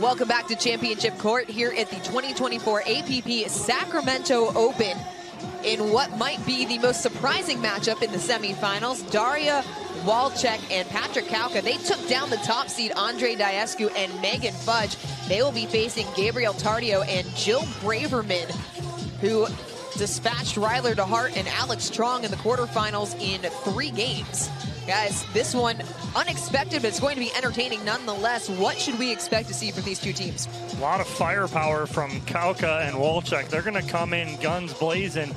Welcome back to Championship Court here at the 2024 APP Sacramento Open in what might be the most surprising matchup in the semifinals. Daria Walczak and Patrick Kawka, they took down the top seed Andre Diescu and Megan Fudge. They will be facing Gabriel Tardio and Jill Braverman, who dispatched Ryler DeHart and Alex Strong in the quarterfinals in 3 games. Guys, this one unexpected, but it's going to be entertaining nonetheless. What should we expect to see from these two teams? A lot of firepower from Kawka and Walczak. They're going to come in guns blazing.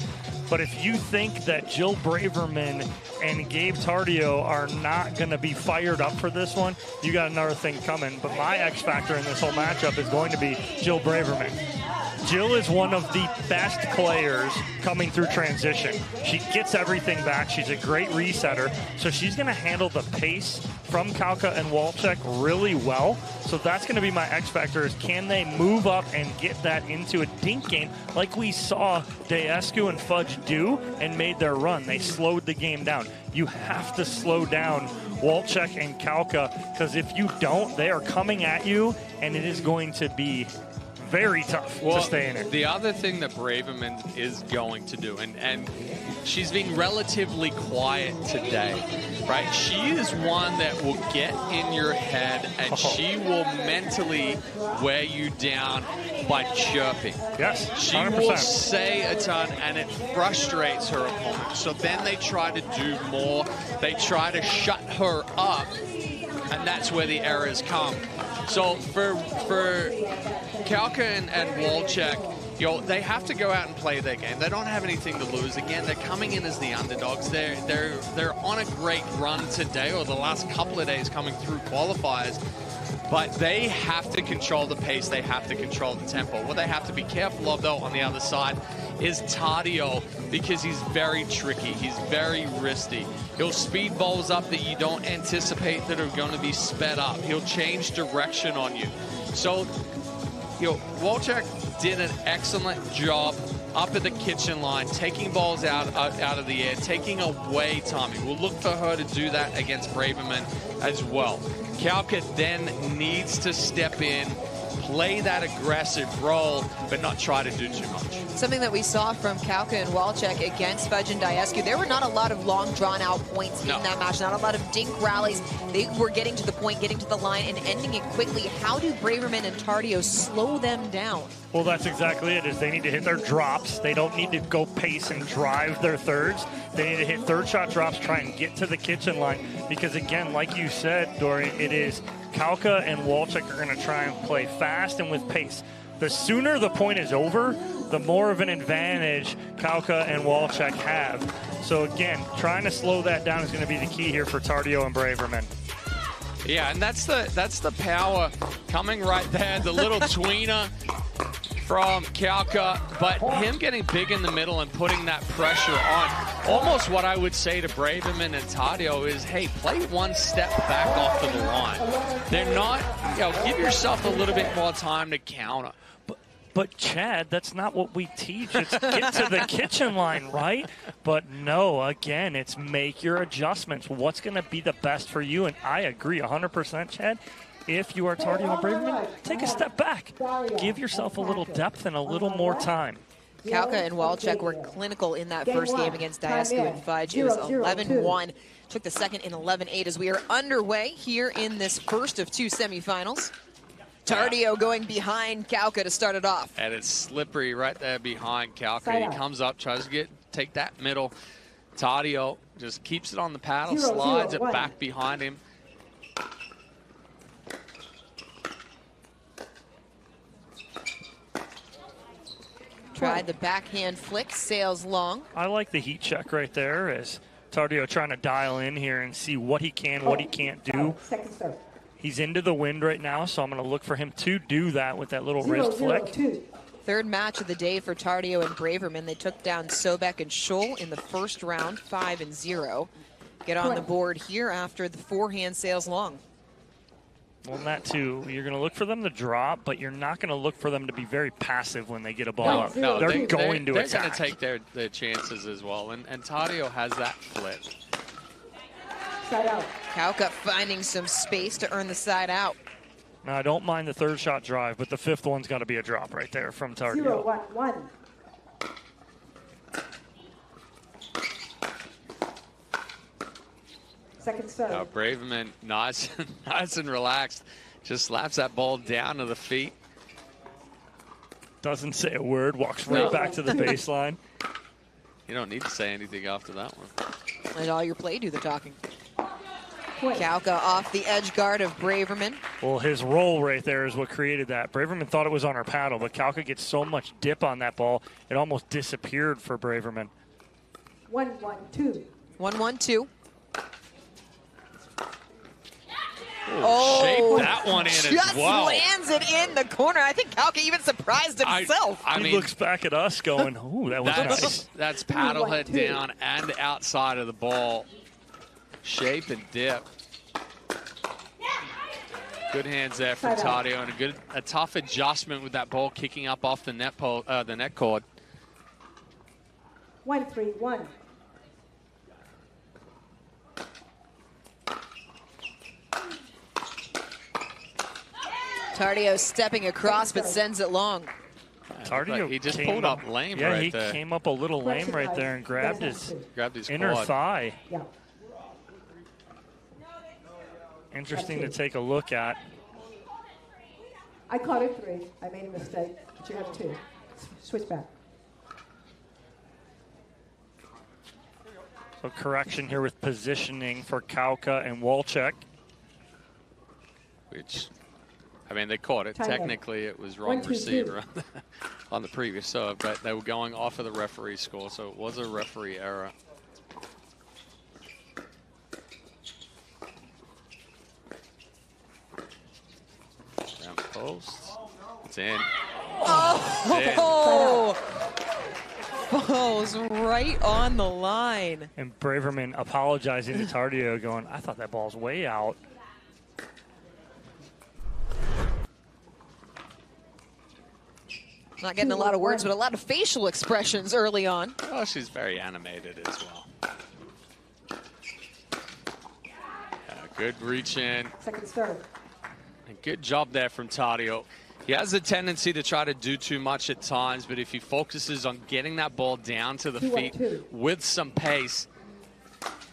But if you think that Jill Braverman and Gabe Tardio are not going to be fired up for this one, you got another thing coming. But my X factor in this whole matchup is going to be Jill Braverman. Jill is one of the best players coming through transition. She gets everything back. She's a great resetter. So she's going to handle the pace from Kawka and Walczak really well. So that's going to be my X factor, is can they move up and get that into a dink game like we saw Diescu and Fudge do and made their run. They slowed the game down. You have to slow down Walczak and Kawka, because if you don't, they are coming at you, and it is going to be very tough to stay in it. The other thing that Braverman is going to do, and she's been relatively quiet today, right? She is one that will get in your head, and she will mentally wear you down by chirping. Yes, 100%. She will say a ton, and it frustrates her opponent. So then they try to do more. They try to shut her up, and that's where the errors come. So for Kawka and Walczak, you know, they have to go out and play their game. They don't have anything to lose. Again, they're coming in as the underdogs. They're on a great run today, or the last couple of days coming through qualifiers. But they have to control the pace. They have to control the tempo. What they have to be careful of, though, on the other side is Tardio, because he's very tricky. He's very wristy. He'll speed balls up that you don't anticipate that are going to be sped up. He'll change direction on you. So, you know, Walczak did an excellent job up at the kitchen line, taking balls out of the air, taking away timing. We'll look for her to do that against Braverman as well. Kawka then needs to step in, play that aggressive role, but not try to do too much. Something that we saw from Kawka and Walczak against Fudge and Diescu, there were not a lot of long drawn-out points in that match, not a lot of dink rallies. They were getting to the point, getting to the line, and ending it quickly. How do Braverman and Tardio slow them down? Well, that's exactly it, is they need to hit their drops. They don't need to go pace and drive their thirds. They need to hit third shot drops, try and get to the kitchen line. Because again, like you said, Dory, it is Kawka and Walczak are going to try and play fast and with pace. The sooner the point is over, the more of an advantage Kawka and Walczak have. So again, trying to slow that down is going to be the key here for Tardio and Braverman. Yeah, and that's the power coming right there, the little tweener from Kawka, but him getting big in the middle and putting that pressure on. Almost what I would say to Braverman and Tardio is, hey, play one step back off of the line. They're not, you know, give yourself a little bit more time to counter. But Chad, that's not what we teach. It's get to the kitchen line, right? But no, again, it's make your adjustments. What's going to be the best for you? And I agree 100%, Chad. If you are Tardio and Braverman, take a step back. Give yourself a little depth and a little more time. Kawka and Walczak were clinical in that first game against Diescu and Fudge. It was 11-1. Took the second in 11-8 as we are underway here in this first of 2 semifinals. Tardio going behind Kawka to start it off. And it's slippery right there behind Kawka. He comes up, tries to take that middle. Tardio just keeps it on the paddle, slides it back behind him. Tried the backhand flick, sails long. I like the heat check right there as Tardio trying to dial in here and see what he can, what he can't do. He's into the wind right now, so I'm going to look for him to do that with that little wrist flick. Third match of the day for Tardio and Braverman. They took down Sobek and Scholl in the first round, 5-0. Get on the board here after the forehand sails long. Well, that too. You're going to look for them to drop, but you're not going to look for them to be very passive when they get a ball up. No, they're going to attack. They're going to take their chances as well, and Tardio has that flip. Kawka finding some space to earn the side out. Now, I don't mind the third shot drive, but the fifth one's got to be a drop right there from Tardio. 0-1-1. Second serve. Braverman, nice and relaxed. Just slaps that ball down to the feet. Doesn't say a word, walks right back to the baseline. You don't need to say anything after that one. Let all your play do the talking. Kawka off the edge guard of Braverman. Well, his roll right there is what created that. Braverman thought it was on her paddle, but Kawka gets so much dip on that ball, it almost disappeared for Braverman. 1-1-2. 1-1-2. Shape that one in as well. Just lands it in the corner. I think Kawka even surprised himself. He looks back at us going, ooh, that was nice. That's paddle head down and outside of the ball. Shape and dip. Good hands there from Tardio, and a tough adjustment with that ball kicking up off the net cord. 1-3-1. Tardio stepping across, but sends it long. Tardio, he just pulled up lame right there. Yeah, he came up a little lame right there and grabbed his inner quad. thigh. Yeah. Interesting to take a look at. I caught it 3. I made a mistake, but you have 2. Switch back. So correction here with positioning for Kawka and Walczak. Which, I mean, they caught it. Technically, it was wrong receiver on the previous serve, but they were going off of the referee score, so it was a referee error. Down post. It's in. Oh! Falls right on the line. And Braverman apologizing to Tardio, going, I thought that ball's way out. Not getting a lot of words, but a lot of facial expressions early on. Oh, she's very animated as well. Good reach in. Second serve. And good job there from Tardio. He has a tendency to try to do too much at times, but if he focuses on getting that ball down to the feet with some pace,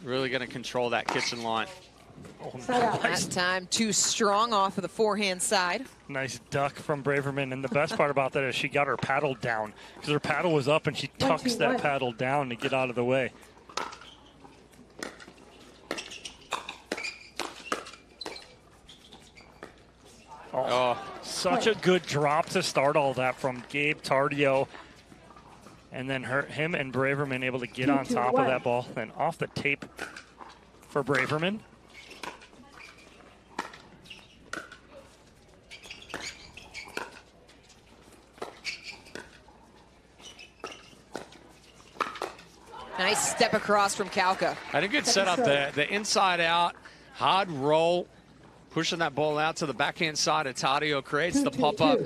really going to control that kitchen line. Oh, nice. That time too strong off of the forehand side. Nice duck from Braverman, and the best part about that is she got her paddle down because her paddle was up and she tucks that paddle down to get out of the way. Such a good drop to start all that from Gabe Tardio. And then him and Braverman able to get on top of that ball. Then off the tape for Braverman. Nice step across from Kawka. And a good setup there. The inside out, hard roll. Pushing that ball out to the backhand side of Tardio creates the pop-up.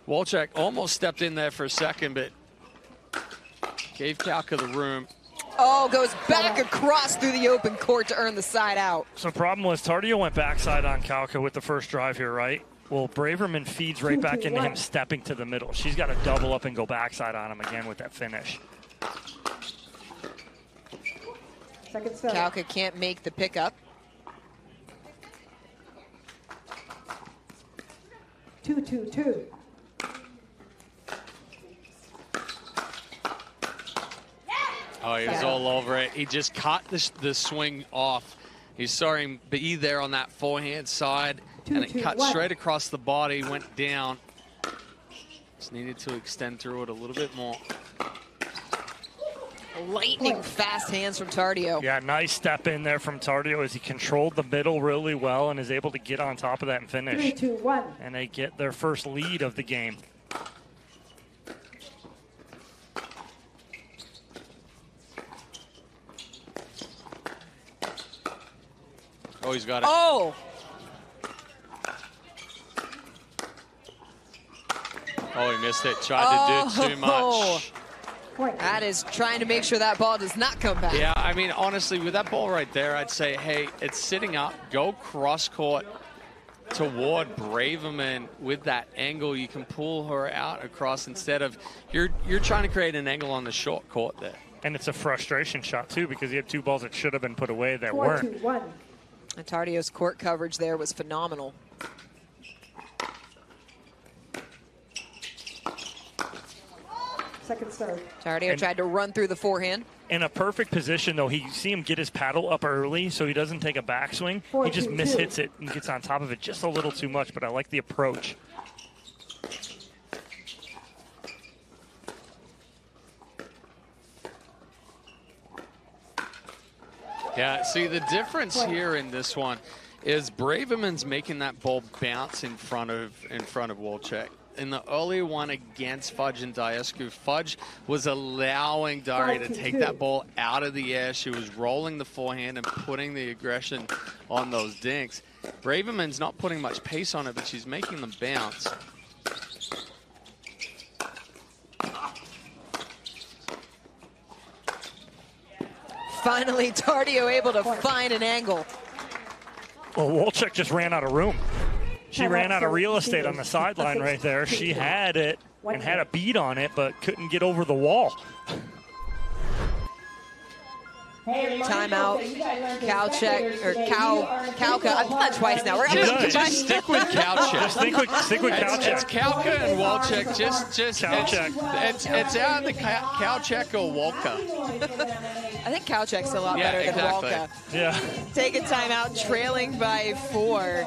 Walczak almost stepped in there for a second, but gave Kawka the room. Oh, goes back across through the open court to earn the side out. So problem was Tardio went backside on Kawka with the first drive here, right? Well, Braverman feeds right back into him stepping to the middle. She's got to double up and go backside on him again with that finish. Kawka can't make the pickup. 2-2-2. Oh, he was all over it. He just cut the swing off. He saw him be there on that forehand side, and it cut straight across the body, went down. Just needed to extend through it a little bit more. Lightning fast hands from Tardio. Yeah, nice step in there from Tardio as he controlled the middle really well and is able to get on top of that and finish. 3-2-1. And they get their first lead of the game. Oh, he's got it. Oh! Oh, he missed it. Tried to do too much. That is trying to make sure that ball does not come back. Yeah, I mean, honestly, with that ball right there, I'd say, hey, it's sitting up. Go cross court. toward Braverman with that angle. You can pull her out across instead of you're trying to create an angle on the short court there. And it's a frustration shot, too, because you have two balls that should have been put away that 4-2-1. weren't. And Tardio's court coverage there was phenomenal. Second serve. Tardio tried to run through the forehand. In a perfect position, though, you see him get his paddle up early so he doesn't take a backswing. He just 4-2-2. mishits it and gets on top of it just a little too much, but I like the approach. Yeah, see, the difference here in this one is Braverman's making that ball bounce in front of Walczak. In the earlier one against Fudge and Diescu, Fudge was allowing Daria to take that ball out of the air. She was rolling the forehand and putting the aggression on those dinks. Braverman's not putting much pace on it, but she's making them bounce. Finally, Tardio able to find an angle. Well, Walczak just ran out of room. She ran out of real estate on the sideline right there. She had it and had a beat on it, but couldn't get over the wall. Timeout. Kawczak or Kawka. I've done that twice now. We're Just stick with Kawczak. Just stick with Kawczak. It's Kawka and Walczak. Just Kawczak. It's out of the Kawczak or Walka. I think Kawczak's a lot better than Walka. Yeah. Taking timeout, trailing by 4.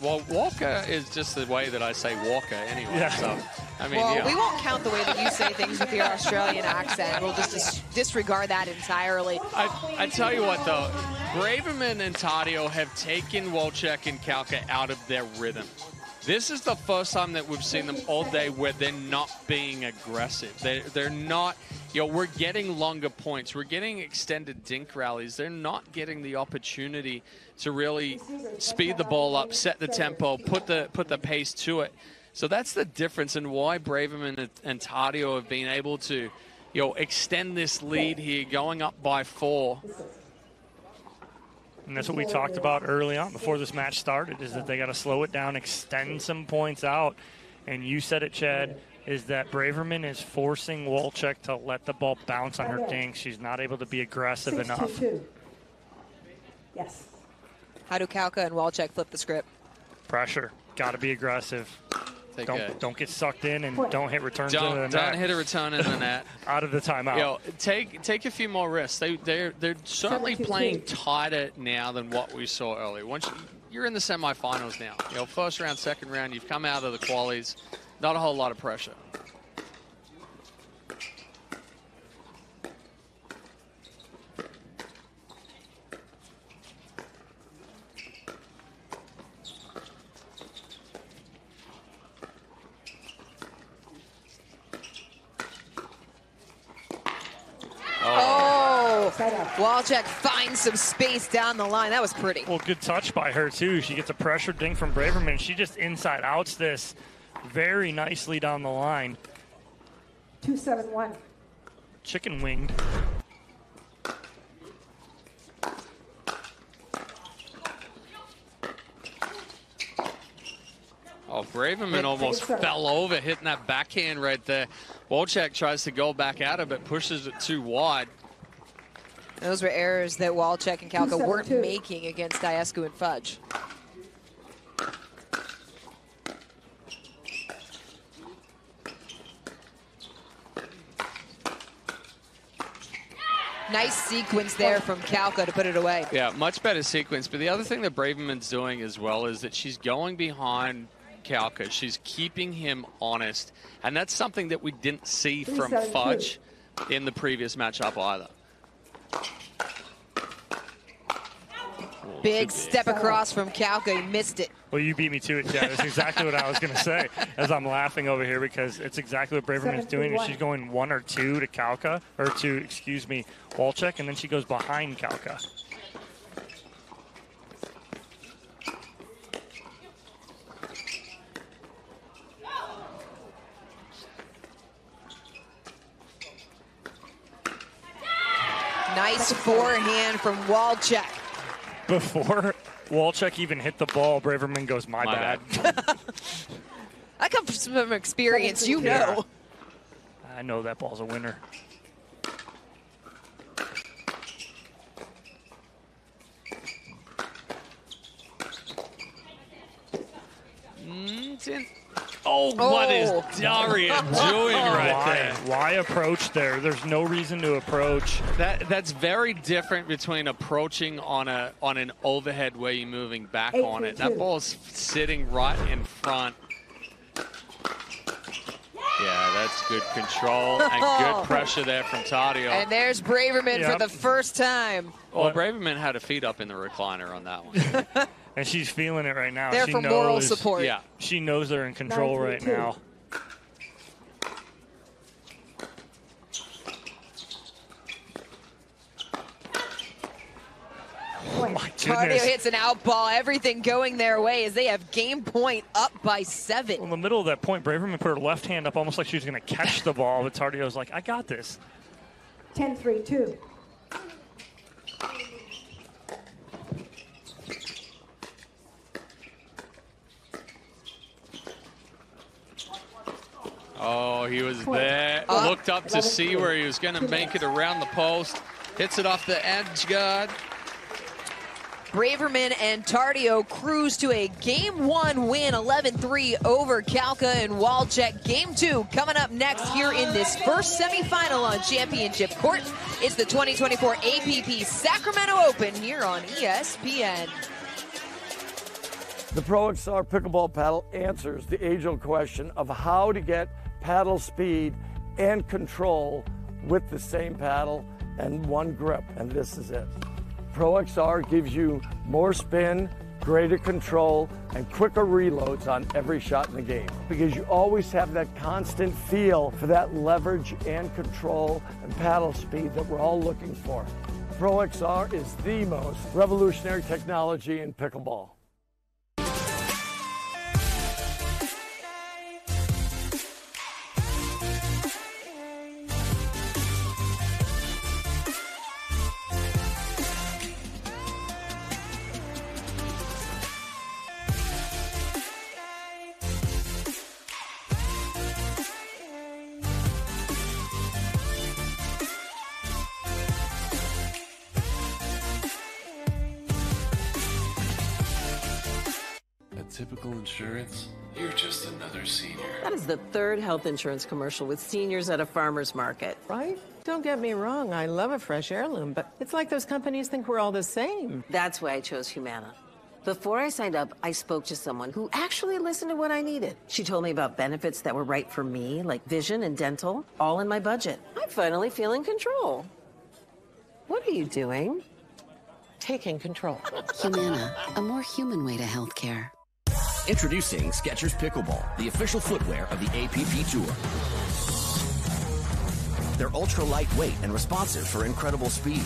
Well, Walka is just the way that I say Walker anyway. Yeah. So, I mean, Well, yeah. we won't count the way that you say things with your Australian accent. We'll just disregard that entirely. I tell you what, though, Braverman and Tardio have taken Walczak and Kawka out of their rhythm. This is the first time that we've seen them all day where they're not being aggressive. They're not, we're getting longer points. We're getting extended dink rallies. They're not getting the opportunity to really speed the ball up, set the tempo, put the pace to it. So that's the difference in why Braverman and Tardio have been able to, extend this lead here, going up by 4. And that's what we talked about early on before this match started, is that they got to slow it down, extend some points out. And you said it, Chad, is that Braverman is forcing Walczak to let the ball bounce on her dinks. She's not able to be aggressive enough. Yes. How do Kawka and Walczak flip the script? Pressure. Got to be aggressive. Don't get sucked in and don't hit returns into the net. Don't hit a return in the net. Out of the timeout. Take a few more risks. They're certainly playing tighter now than what we saw earlier. Once you're in the semifinals now, first round, second round, you've come out of the qualies. Not a whole lot of pressure. Walczak finds some space down the line. That was pretty. Well, good touch by her, too. She gets a pressure ding from Braverman. She just inside outs this very nicely down the line. 2-7-1. Chicken winged. Oh, Braverman almost fell over, hitting that backhand right there. Walczak tries to go back at it, but pushes it too wide. Those were errors that Walczak and Kawka weren't making against Diescu and Fudge. Nice sequence there from Kawka to put it away. Yeah, much better sequence. But the other thing that Braverman's doing as well is that she's going behind Kawka. She's keeping him honest. And that's something that we didn't see from Fudge in the previous matchup either. Big step across from Kawka. He missed it. Well, you beat me to it, Chad. That's exactly what I was going to say as I'm laughing over here, because it's exactly what Braverman's doing. She's going 1 or 2 to Kawka, or to, excuse me, Walczak, and then she goes behind Kawka. Nice forehand from Walczak. Walczak even hit the ball, Braverman goes, my bad. I come from some experience, you know. I know that ball's a winner. What is Daria doing right there? Why approach there? There's no reason to approach. That's very different between approaching on an overhead where you're moving back on it. That ball's sitting right in front. Yeah, that's good control and good pressure there from Tardio. And there's Braverman for the first time. Well, Braverman had her feet up in the recliner on that one. And she's feeling it right now. There for moral support. Yeah. She knows they're in control right now. Oh my Tardio hits an out ball, everything going their way as they have game point up by 7. Well, in the middle of that point, Braverman put her left hand up almost like she was going to catch the ball, but Tardio's like, I got this. 10-3-2. Oh, he was there. Looked up to see where he was going to make it around the post. Hits it off the edge guard. Braverman and Tardio cruise to a Game 1 win, 11-3 over Kawka and Walczak. Game 2 coming up next here in this first semifinal on Championship Court. It's the 2024 APP Sacramento Open here on ESPN. The Pro XR pickleball paddle answers the age-old question of how to get paddle speed and control with the same paddle and one grip, and this is it. Pro XR gives you more spin, greater control, and quicker reloads on every shot in the game because you always have that constant feel for that leverage and control and paddle speed that we're all looking for. Pro XR is the most revolutionary technology in pickleball. Typical insurance, you're just another senior. That is the third health insurance commercial with seniors at a farmer's market. Right? Don't get me wrong, I love a fresh heirloom, but it's like those companies think we're all the same. That's why I chose Humana. Before I signed up, I spoke to someone who actually listened to what I needed. She told me about benefits that were right for me, like vision and dental, all in my budget. I finally feel in control. What are you doing? Taking control. Humana, a more human way to healthcare. Introducing Skechers Pickleball, the official footwear of the APP Tour. They're ultra lightweight and responsive for incredible speed.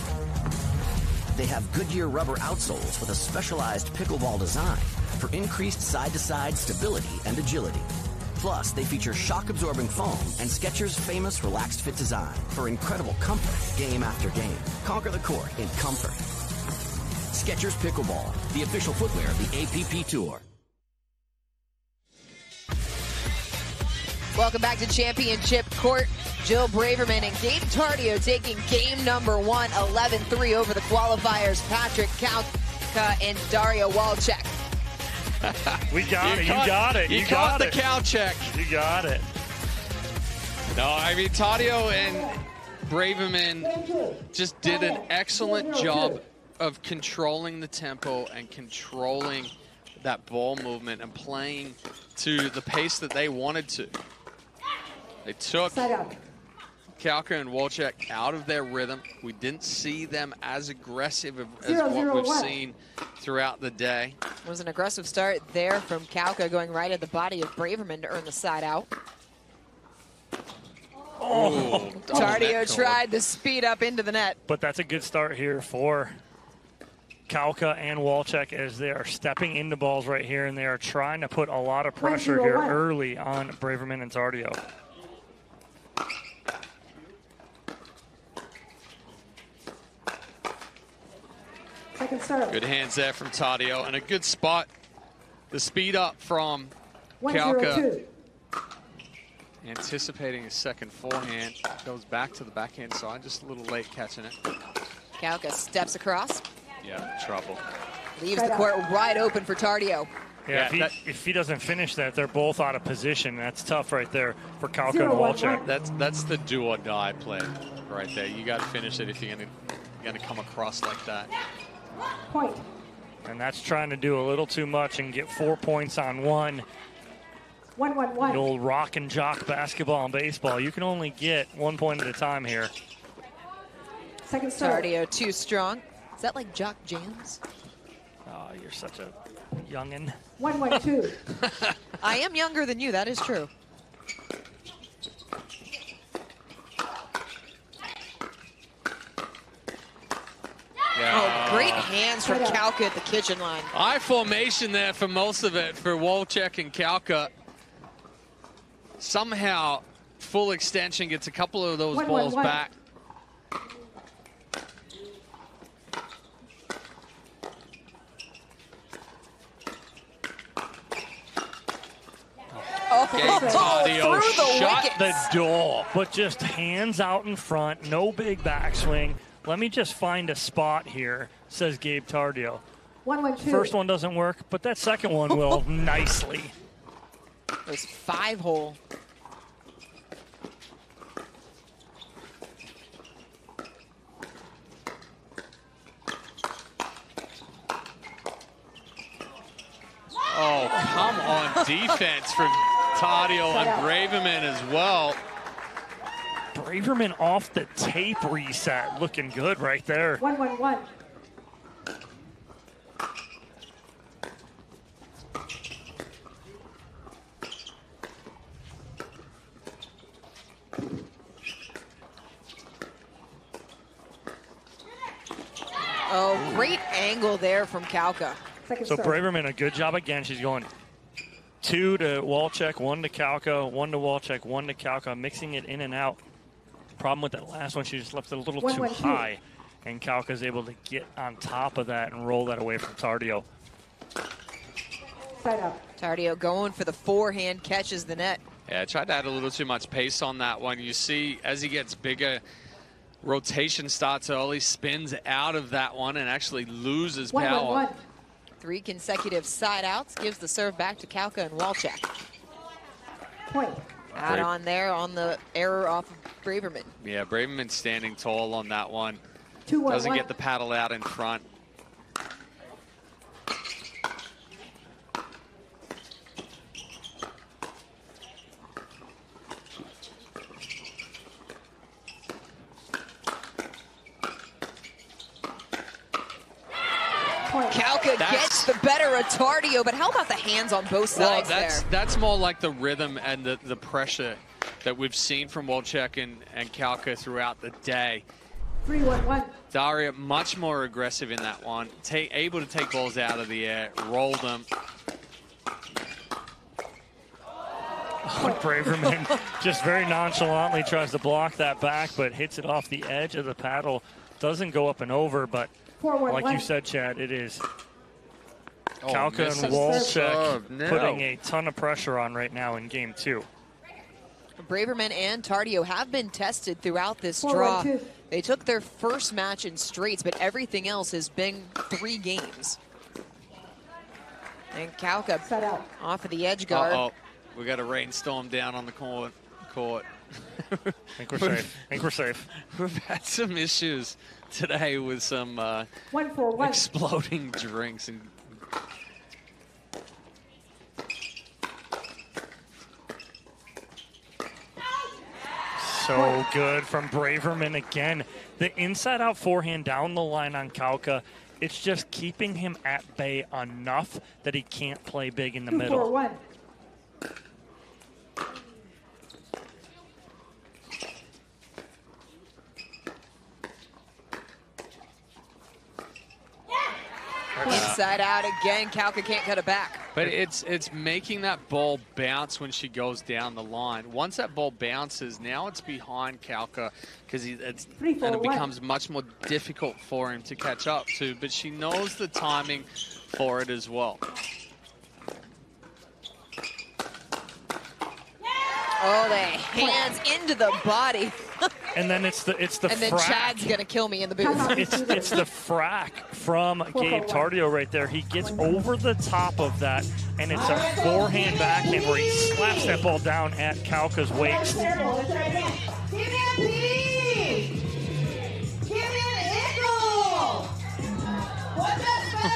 They have Goodyear rubber outsoles with a specialized pickleball design for increased side-to-side stability and agility. Plus, they feature shock-absorbing foam and Skechers' famous relaxed fit design for incredible comfort game after game. Conquer the court in comfort. Skechers Pickleball, the official footwear of the APP Tour. Welcome back to Championship Court. Jill Braverman and Gabe Tardio taking game number 1, 11-3 over the qualifiers, Patrick Kawka and Daria Walczak. We got it. You got it. You caught the Kawczak. You got it. No, I mean, Tardio and Braverman just did an excellent job of controlling the tempo and controlling that ball movement and playing to the pace that they wanted to. They took Kawka and Walczak out of their rhythm. We didn't see them as aggressive as what we've seen throughout the day. It was an aggressive start there from Kawka, going right at the body of Braverman to earn the side out. Oh, Tardio tried to speed up into the net. But that's a good start here for Kawka and Walczak as they are stepping into balls right here, and they are trying to put a lot of pressure here early on Braverman and Tardio. serve. Good hands there from Tardio, and a good spot. The speed up from 1-0-2. Kawka. Anticipating a second forehand. Goes back to the backhand side, just a little late catching it. Kawka steps across. Yeah, trouble. Leaves the court wide open for Tardio. Yeah, if he doesn't finish that, they're both out of position. That's tough right there for Kawka and Walczak. That's the do or die play right there. You got to finish it if you're gonna come across like that. Point. And that's trying to do a little too much and get 4 points on one. 1-1-1. The old rock and jock basketball and baseball. You can only get 1 point at a time here. Second serve. Tardio too strong. Is that like Jock Jams? Oh, you're such a youngin'. 1-1-2. I am younger than you, that is true. Yeah. Oh, great hands from Kawka at the kitchen line. Eye formation there for most of it for Walczak and Kawka. Somehow, full extension gets a couple of those balls back. Tardio shut the door, but just hands out in front, no big backswing. Let me just find a spot here, says Gabe Tardio. 1-1-2. First one doesn't work, but that second one will nicely. It was 5-hole. Oh, come on defense from Tardio and Braverman as well. Braverman off the tape reset, looking good right there. 1-1-1. Oh, great angle there from Kawka. So Braverman, a good job again. She's going 2 to Walczak, 1 to Kawka, 1 to Walczak, 1 to Kawka, mixing it in and out. Problem with that last one, she just left it a little too high, and Kawka's able to get on top of that and roll that away from Tardio. Side up. Tardio going for the forehand, catches the net. Yeah, I tried to add a little too much pace on that one. You see, as he gets bigger, rotation starts early, spins out of that one, and actually loses power. 1-1-1. 3 consecutive side outs, gives the serve back to Kawka and Walczak. Point. Out on there on the error off of Braverman. Yeah, Braverman standing tall on that one. 2-1-1. Doesn't get the paddle out in front. Kawka gets the better of Tardio, but how about the hands on both sides there? That's more like the rhythm and the pressure that we've seen from Walczak and Kawka throughout the day. 3-1-1. Daria much more aggressive in that one, able to take balls out of the air, roll them. Braverman just very nonchalantly tries to block that back, but hits it off the edge of the paddle. Doesn't go up and over, but like you said, Chad, it is Kawka and Walczak putting a ton of pressure on right now in game 2. Braverman and Tardio have been tested throughout this draw. They took their first match in straights, but everything else has been 3 games. And Kawka off of the edge guard. We got a rainstorm down on the court. I think we're safe. I think we're safe. We've had some issues today with some 1-4-1. exploding drinks. And so good from Braverman again. The inside-out forehand down the line on Kawka. It's just keeping him at bay enough that he can't play big in the middle. 2-4-1. Inside out again. Kawka can't cut it back. But it's making that ball bounce when she goes down the line. Once that ball bounces, now it's behind Kawka because it becomes much more difficult for him to catch up to. But she knows the timing for it as well. Oh, the hands into the body. And then it's the and then frack. Chad's gonna kill me in the booth. It's the frack from Gabe Tardio right there. He gets over the top of that, and it's a forehand backhand where he slaps that ball down at Kawka's waist.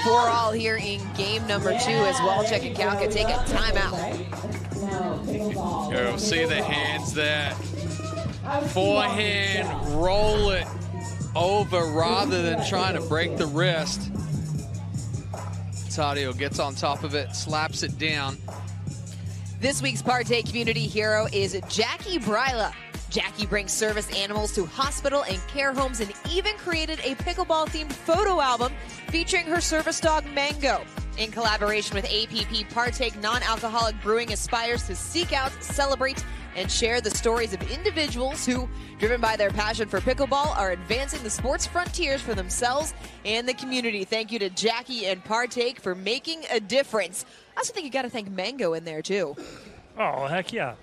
We're all here in game number 2 as Walczak and Kawka take a timeout. You'll see the hands there. Forehand, roll it over rather than trying to break the wrist. Tardio gets on top of it, slaps it down. This week's Partake Community Hero is Jackie Bryla. Jackie brings service animals to hospital and care homes and even created a pickleball-themed photo album featuring her service dog, Mango. In collaboration with APP, Partake Non-Alcoholic Brewing aspires to seek out, celebrate, and share the stories of individuals who, driven by their passion for pickleball, are advancing the sports frontiers for themselves and the community. Thank you to Jackie and Partake for making a difference. I also think you got to thank Mango in there, too. Oh, heck yeah.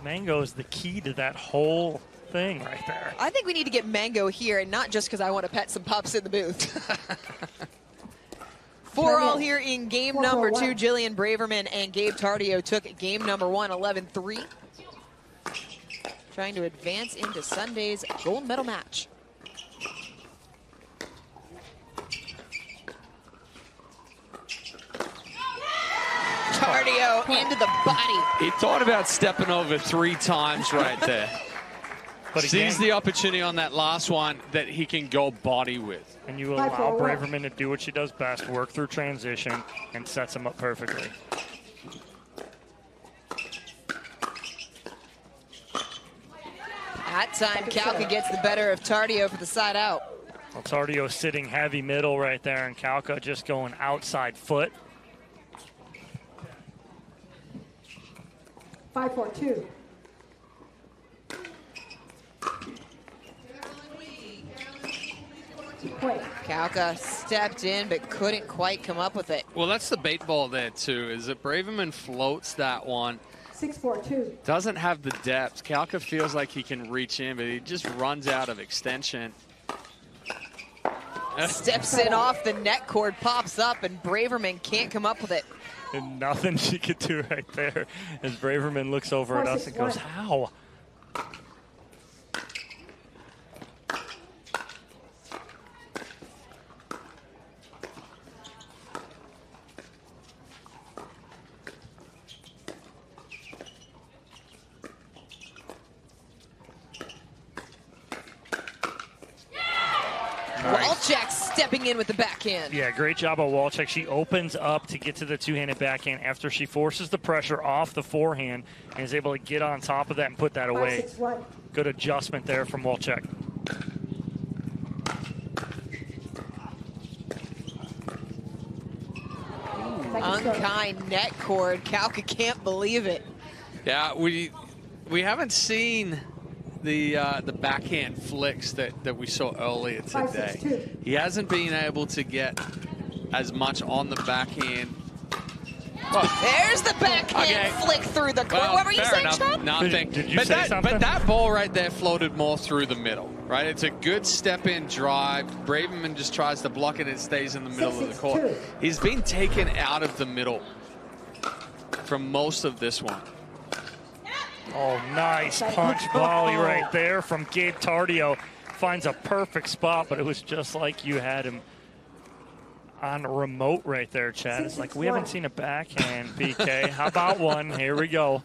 Mango is the key to that whole thing right there. I think we need to get Mango here, and not just because I want to pet some pups in the booth. 4-all here in game number 2. Jillian Braverman and Gabe Tardio took game number 1, 11-3. Trying to advance into Sunday's gold medal match. Tardio into the body. He thought about stepping over 3 times right there. But sees the opportunity on that last one that he can go body with. And you allow Braverman to do what she does best, work through transition, and sets him up perfectly. That time, Kawka gets the better of Tardio for the side out. Well, Tardio sitting heavy middle right there, and Kawka just going outside foot. 5-4-2. Kawka stepped in but couldn't quite come up with it. Well, that's the bait ball there too, is that Braverman floats that one. 6-4-2. Doesn't have the depth. Kawka feels like he can reach in, but he just runs out of extension. Steps in off the net cord, pops up, and Braverman can't come up with it. And nothing she could do right there as Braverman looks over at us and goes, how? Walczak stepping in with the backhand. Yeah, great job of Walczak. She opens up to get to the two-handed backhand after she forces the pressure off the forehand and is able to get on top of that and put that away. Good adjustment there from Walczak. Unkind net cord. Kawka can't believe it. Yeah, we haven't seen the backhand flicks that we saw earlier today. He hasn't been able to get as much on the backhand. There's the backhand flick through the court. What were you saying, Sean? Nothing. Did you say something? But that ball right there floated more through the middle, right? It's a good step-in drive. Braverman just tries to block it and it stays in the middle of the court. He's been taken out of the middle for most of this one. Oh, nice punch volley right there from Gabe Tardio. Finds a perfect spot, but it was just like you had him on a remote right there, Chad. It's like, we haven't seen a backhand, BK. How about one? Here we go.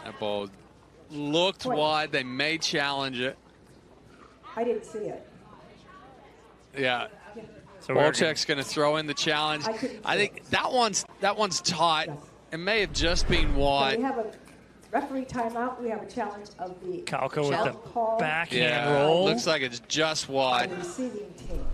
That ball looked wide. They may challenge it. I didn't see it. Yeah. So Walczak's going to throw in the challenge. I think that one's tight. It may have just been wide. We have a referee timeout. We have a challenge of the Kawka with the backhand roll. Looks like it's just wide. The receiving team.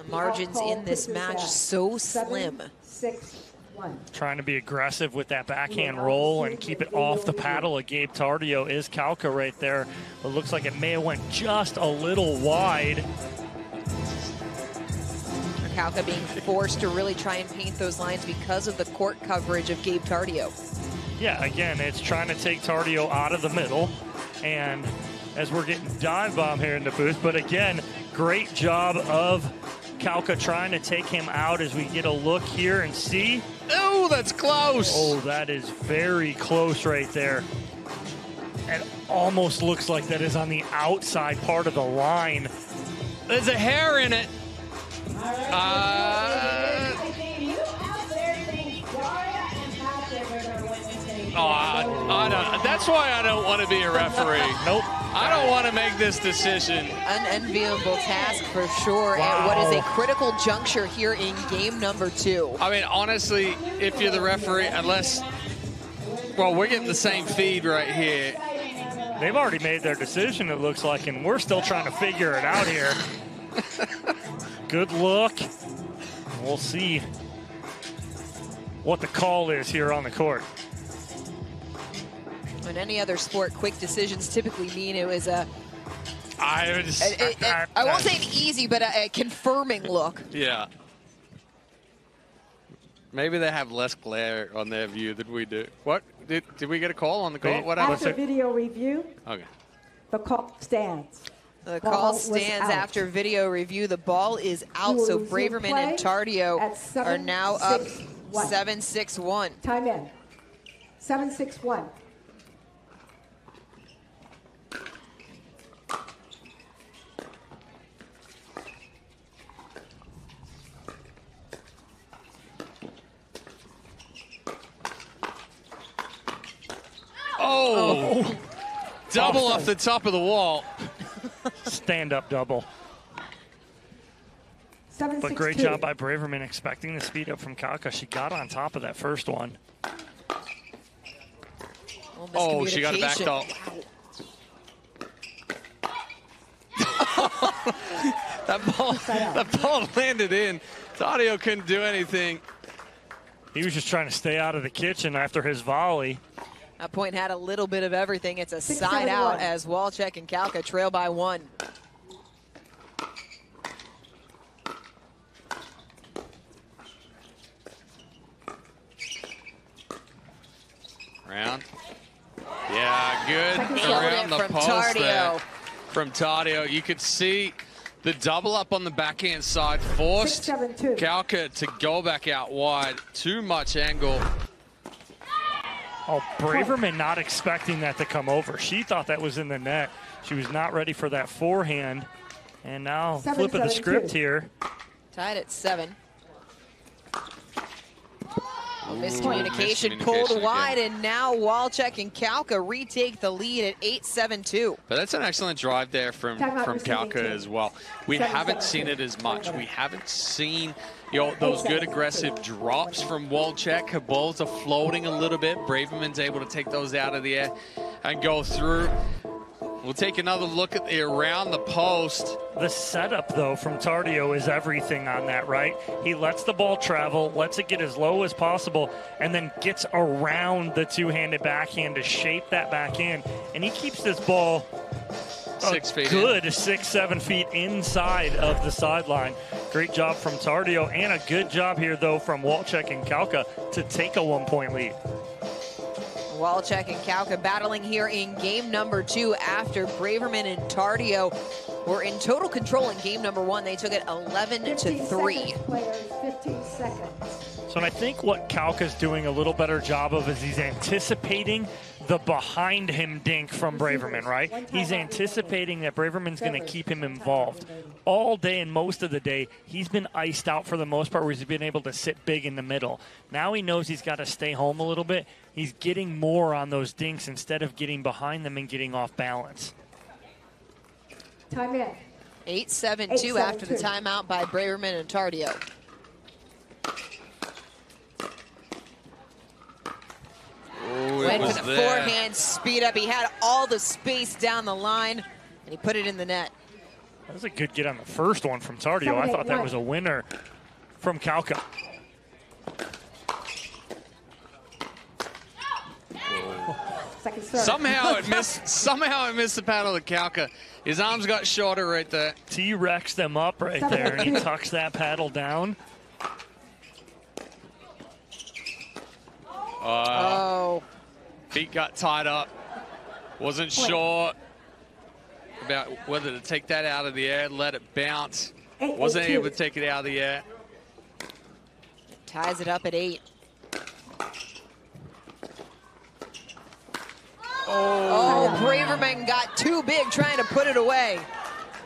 Margins in this match so slim. 6-1. Trying to be aggressive with that backhand roll and keep it off the paddle of Gabe Tardio is Kawka right there. It looks like it may have went just a little wide. Kawka being forced to really try and paint those lines because of the court coverage of Gabe Tardio. Yeah, again, it's trying to take Tardio out of the middle. And as we're getting dive bomb here in the booth, but again, great job of Kawka trying to take him out as we get a look here and see. Oh, that's close. Oh, that is very close right there. It almost looks like that is on the outside part of the line. There's a hair in it. That's why I don't want to be a referee. Nope. I don't want to make this decision. Unenviable task for sure. Wow. And what is a critical juncture here in game number 2. I mean, honestly, if you're the referee, unless, well, we're getting the same feed right here. They've already made their decision, it looks like, and we're still trying to figure it out here. Good look. We'll see what the call is here on the court. In any other sport, quick decisions typically mean it was a, I won't say an easy, but a confirming look. Yeah. Maybe they have less glare on their view than we do. What? Did we get a call on the call? What happened? After video review, okay. The call stands. The call stands after video review. The ball is out, so Braverman and Tardio are now up 7-6-1. Time in. 7-6-1. Oh, double off the top of the wall. Stand-up double. 7-6-2. But great job by Braverman expecting the speed up from Kawka. She got on top of that first one. Oh, she got it backed up. That ball landed in. Tardio couldn't do anything. He was just trying to stay out of the kitchen after his volley. That point had a little bit of everything. It's a side out as Walczak and Kawka trail by 1. Round. Yeah, good around the post Tardio. there from Tardio. You could see the double up on the backhand side forced Kawka to go back out wide. Too much angle. Oh, Braverman not expecting that to come over. She thought that was in the net. She was not ready for that forehand. And now flipping the script here. Tied at 7. Miscommunication pulled wide, and now Walczak and Kawka retake the lead at 8-7-2. But that's an excellent drive there from Kawka as well. We haven't seen it as much. We haven't seen those good aggressive drops from Walczak. Her balls are floating a little bit. Braverman's able to take those out of the air and go through. We'll take another look at the around the post. The setup, though, from Tardio is everything on that, right? He lets the ball travel, lets it get as low as possible, and then gets around the two-handed backhand to shape that backhand. And he keeps this ball 6 feet good 6-7 feet inside of the sideline. Great job from Tardio, and a good job here, though, from Walczak and Kawka to take a 1-point lead. Walczak and Kawka battling here in game number 2 after Braverman and Tardio were in total control in game number 1. They took it 11-3. Players, 15 seconds. So I think what Kawka's doing a little better job of is he's anticipating the behind him dink from Braverman, right? He's anticipating that Braverman's going to keep him involved. All day and most of the day, he's been iced out for the most part, where he's been able to sit big in the middle. Now he knows he's got to stay home a little bit. He's getting more on those dinks instead of getting behind them and getting off balance. Time in. 8-7-2 after the timeout by Braverman and Tardio. Went for the forehand speed up. He had all the space down the line, and he put it in the net. That was a good get on the first one from Tardio. I thought that was a winner from Kawka. Somehow it missed the paddle of Kawka. His arms got shorter right there. T-Rex them up right there, and he tucks that paddle down. Feet got tied up. Wasn't sure about whether to take that out of the air, let it bounce. Wasn't able to take it out of the air. Ties it up at 8. Oh, Braverman got too big trying to put it away.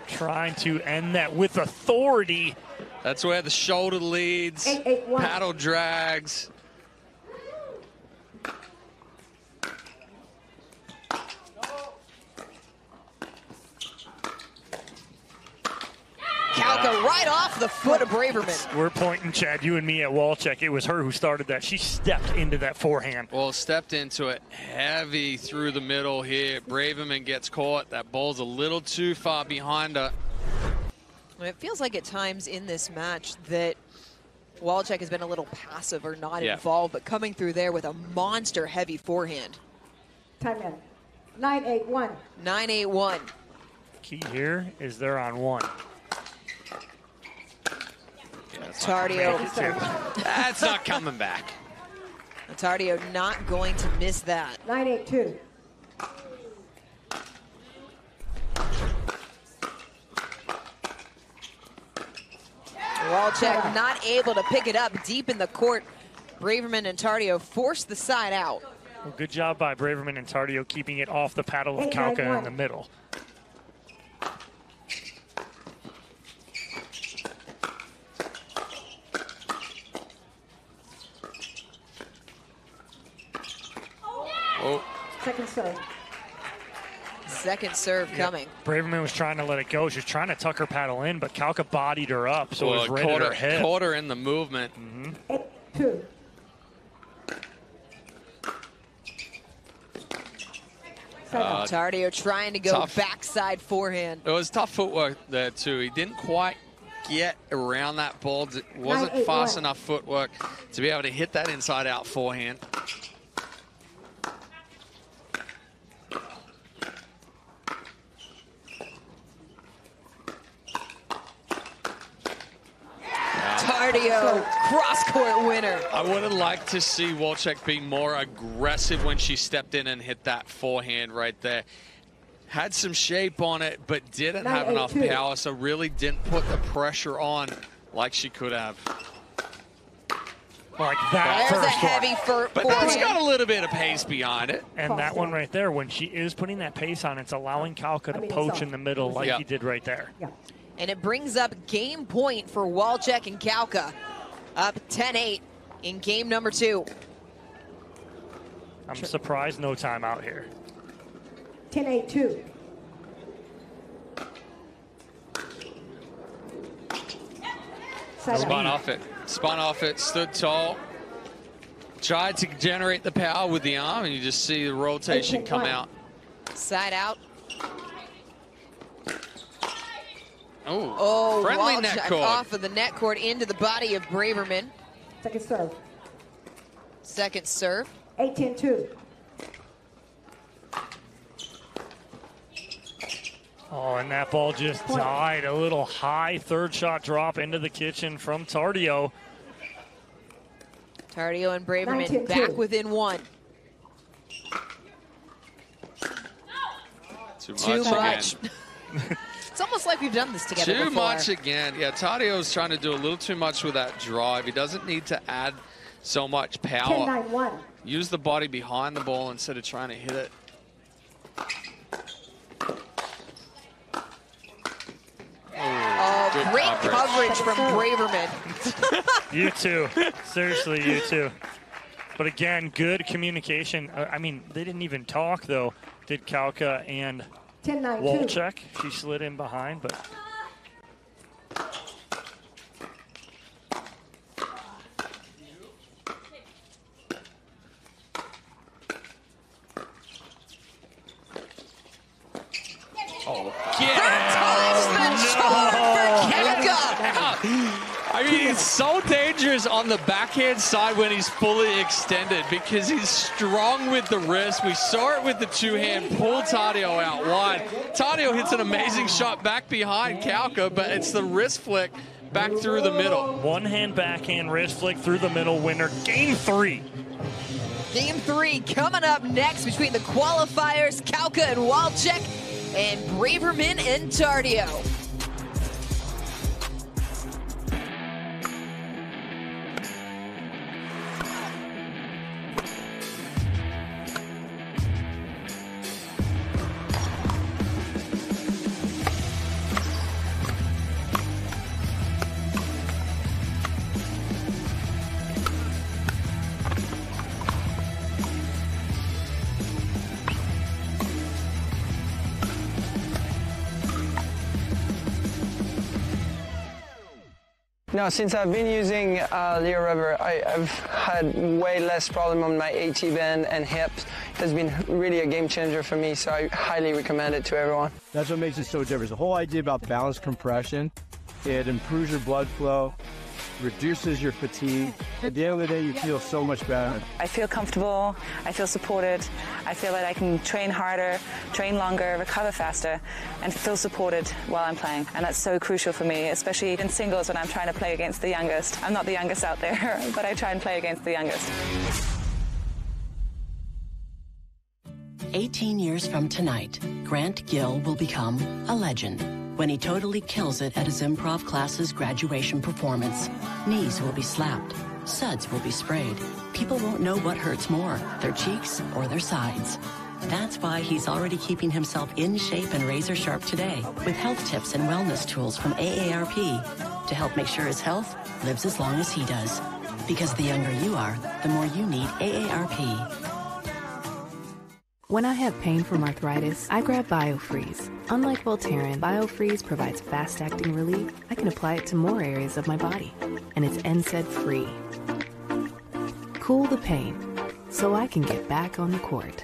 Trying to end that with authority. That's where the shoulder leads, paddle drags. Kawka right off the foot of Braverman. We're pointing, Chad, you and me at Walczak. It was her who started that. She stepped into that forehand. Well, stepped into it heavy through the middle here. Braverman gets caught. That ball's a little too far behind her. It feels like at times in this match that Walczak has been a little passive or not involved, but coming through there with a monster heavy forehand. Time in. 9-8-1. 9-8-1. Key here is they're on 1. Tardio. That's not coming back. Tardio not going to miss that. 9-8-2. Walczak not able to pick it up deep in the court. Braverman and Tardio forced the side out. Well, good job by Braverman and Tardio keeping it off the paddle of Kawka in the middle. Second serve. Second serve coming. Braverman was trying to let it go. She was trying to tuck her paddle in, but Kawka bodied her up, so it was right at her head. Caught her in the movement. 8-2. Tardio trying to go backside forehand. It was tough footwork there, too. He didn't quite get around that ball. It wasn't fast enough footwork to be able to hit that inside-out forehand. Tardio, cross-court winner. I would have liked to see Walczak be more aggressive when she stepped in and hit that forehand right there. Had some shape on it, but didn't have enough power, so really didn't put the pressure on like she could have. Like that There's a heavy but that's got a little bit of pace behind it. And that one right there, when she is putting that pace on, it's allowing Kawka to poach in the middle like he did right there. And it brings up game point for Walczak and Kawka. Up 10-8 in game number 2. I'm surprised no timeout here. 10-8-2. Spun off it, stood tall. Tried to generate the power with the arm, and you just see the rotation come out. Side out. Oh, friendly Walczak net cord. Off of the net cord into the body of Braverman. Second serve. Second serve. 18-2. Oh, and that ball just died. A little high third shot drop into the kitchen from Tardio. Tardio and Braverman back within 1. Too much. It's almost like we've done this together Too before. much again. Yeah, Tardio's trying to do a little too much with that drive. He doesn't need to add so much power. 10-9-1. Use the body behind the ball instead of trying to hit it. Oh, great coverage from Braverman. You too. Seriously, you too. But again, good communication. I mean, they didn't even talk, though, did Kawka and 10-9-2. Walczak. She slid in behind, but... Oh, get I mean, he's so dangerous on the backhand side when he's fully extended because he's strong with the wrist. We saw it with the two-hand pull Tardio out wide. Tardio hits an amazing shot back behind Kawka, but it's the wrist flick back through the middle. One-hand backhand wrist flick through the middle winner. Game 3. Game 3 coming up next between the qualifiers, Kawka and Walczak, and Braverman and Tardio. No, since I've been using Leo Rubber, I've had way less problem on my AT band and hips. It has been really a game changer for me, so I highly recommend it to everyone. That's what makes it so different. The whole idea about balanced compression, it improves your blood flow, reduces your fatigue. At the end of the day, you feel so much better. I feel comfortable, I feel supported, I feel that I can train harder, train longer, recover faster, and feel supported while I'm playing. And that's so crucial for me, especially in singles when I'm trying to play against the youngest. I'm not the youngest out there, but I try and play against the youngest. 18 years from tonight, Grant Gill will become a legend when he totally kills it at his improv class's graduation performance. Knees will be slapped, suds will be sprayed. People won't know what hurts more, their cheeks or their sides. That's why he's already keeping himself in shape and razor sharp today with health tips and wellness tools from AARP to help make sure his health lives as long as he does. Because the younger you are, the more you need AARP. When I have pain from arthritis, I grab BioFreeze. Unlike Voltaren, BioFreeze provides fast-acting relief. I can apply it to more areas of my body, and it's NSAID-free. Cool the pain, so I can get back on the court.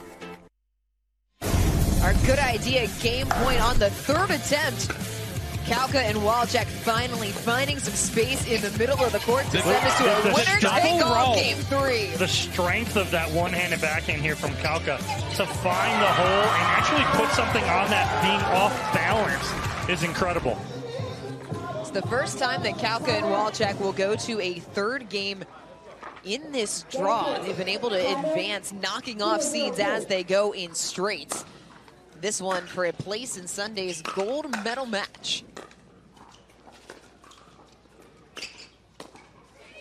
Our good idea game point on the third attempt. Kawka and Walczak finally finding some space in the middle of the court to send us to a winner-take-all game 3. The strength of that one-handed backhand here from Kawka to find the hole and actually put something on that being off balance is incredible. It's the first time that Kawka and Walczak will go to a third game in this draw. They've been able to advance, knocking off seeds as they go in straights. This one for a place in Sunday's gold medal match.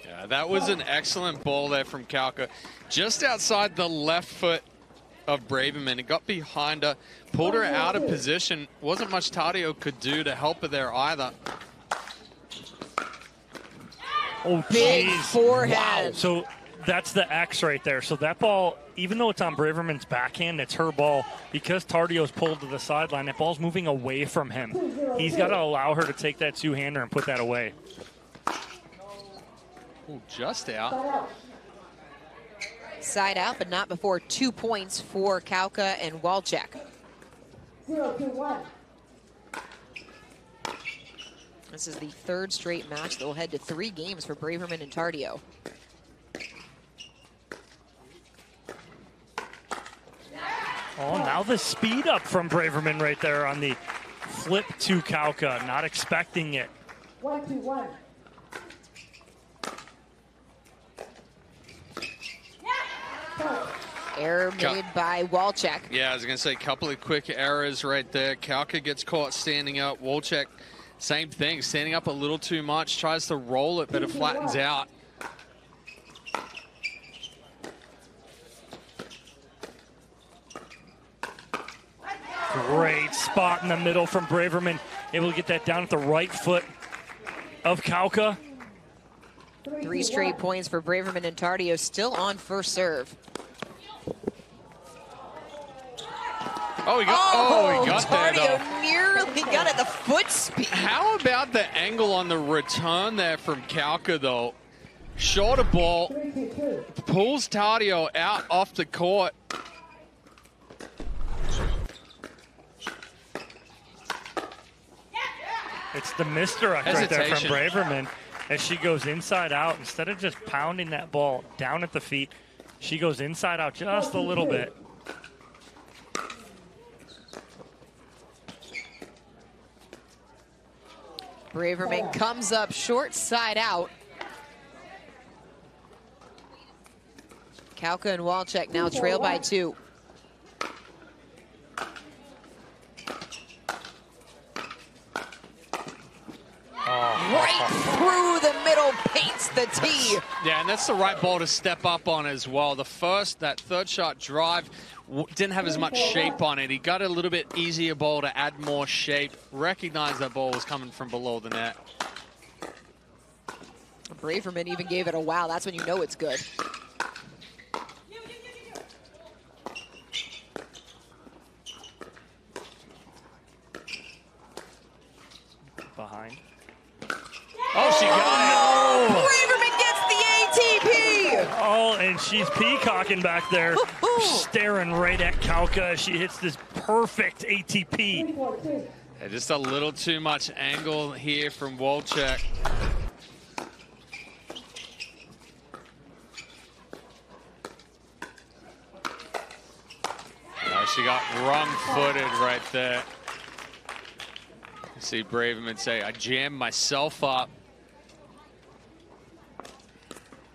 Yeah, that was an excellent ball there from Kawka. Just outside the left foot of Braverman. It got behind her, pulled her out of position. Wasn't much Tardio could do to help her there either. Oh, big forehand. Wow. So that's the X right there. So that ball, even though it's on Braverman's backhand, it's her ball. Because Tardio's pulled to the sideline, that ball's moving away from him. He's got to allow her to take that two-hander and put that away. Ooh, just out. Side out, but not before 2 points for Kawka and Walczak. 0-2-1. This is the third straight match that will head to 3 games for Braverman and Tardio. Oh, now the speed up from Braverman right there on the flip to Kawka. Not expecting it. 1-2-1. Error made by Walczak. Yeah, I was going to say a couple of quick errors right there. Kawka gets caught standing up. Walczak, same thing, standing up a little too much, tries to roll it, but it flattens out. Great spot in the middle from Braverman. Able to get that down at the right foot of Kawka. 3 straight points for Braverman and Tardio, still on first serve. Oh, he got Tardio there, though. nearly got at the foot speed. How about the angle on the return there from Kawka, though? Shorter ball, pulls Tardio out off the court. It's the misdirect right there from Braverman as she goes inside out. Instead of just pounding that ball down at the feet, she goes inside out just a little bit. Braverman comes up short side out. Kawka and Walczak now trail by 2. Right through the middle, paints the tee. Yeah, and that's the right ball to step up on as well. That third shot drive didn't have as much shape on it. He got a little bit easier ball to add more shape. Recognized that ball was coming from below the net. Braverman even gave it a wow. That's when you know it's good. Behind. Oh, she got it. Braverman gets the ATP. Oh, and she's peacocking back there, staring right at Kawka. She hits this perfect ATP. Yeah, just a little too much angle here from Walczak. She got wrong-footed right there. See Braverman say, I jammed myself up.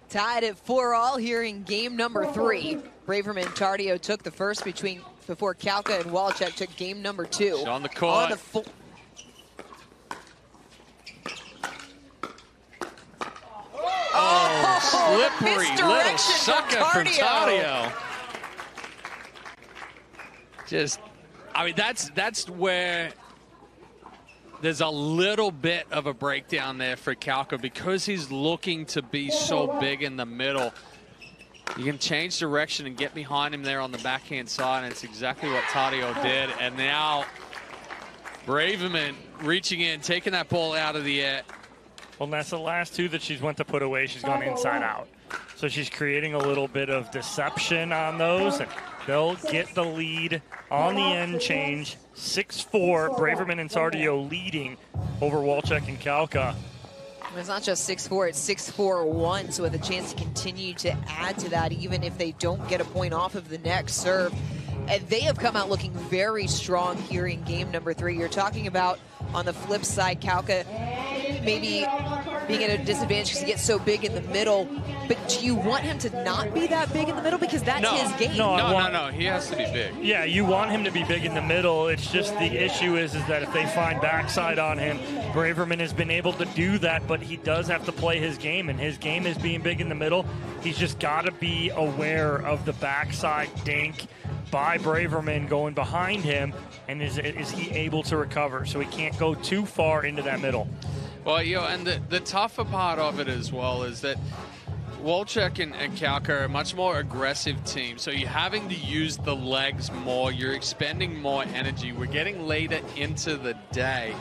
Tied at 4-all here in game number 3. Braverman and Tardio took the first before Kawka and Walczak took game number 2. She's on the court. Slippery little sucker from Tardio. I mean, that's where there's a little bit of a breakdown there for Kawka because he's looking to be so big in the middle. You can change direction and get behind him there on the backhand side, and it's exactly what Tardio did. And now Braverman reaching in, taking that ball out of the air. Well, that's the last 2 that she's went to put away. She's gone inside out. So she's creating a little bit of deception on those, and they'll get the lead on the end change. 6-4, Braverman and Tardio leading over Walczak and Kawka. It's not just 6-4, it's 6-4-1, so with a chance to continue to add to that even if they don't get a point off of the next serve. And they have come out looking very strong here in game number 3. You're talking about, on the flip side, Kawka maybe being at a disadvantage because he gets so big in the middle. But do you want him to not be that big in the middle? Because that's his game. No, he has to be big. Yeah, you want him to be big in the middle. It's just the issue is that if they find backside on him, Braverman has been able to do that, but he does have to play his game, and his game is being big in the middle. He's just got to be aware of the backside dink by Braverman going behind him, and is he able to recover? So he can't go too far into that middle. Well, and the tougher part of it as well is that Walczak and Kawka are a much more aggressive team, so you're having to use the legs more. You're expending more energy. We're getting later into the day.